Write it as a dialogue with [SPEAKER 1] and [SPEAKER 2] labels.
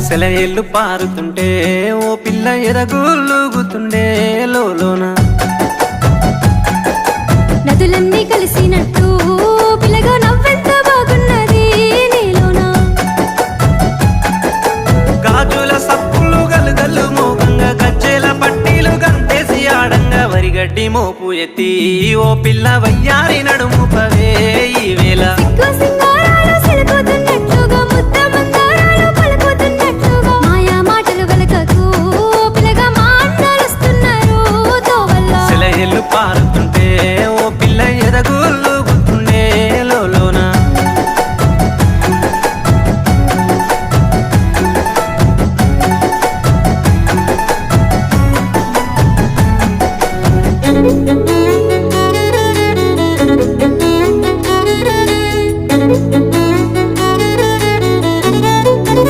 [SPEAKER 1] సెలయేళ్ళు పారుతుంటే ఓ పిల్ల ఎదగులుగుతుండే లోన
[SPEAKER 2] నదులన్నీ కలిసినట్టు పిల్లగా నవ్వెంత బాగున్నది నీలోన
[SPEAKER 1] గాజుల సప్పులు గలుగల్లు మోగంగా గజ్జెల పట్టీలు గంటేసి ఆడంగా వరిగడ్డి మోపు ఎత్తి ఓ పిల్ల వయ్యారి నడుము పవే ఈ వేళ
[SPEAKER 2] సిగ్గు సింగ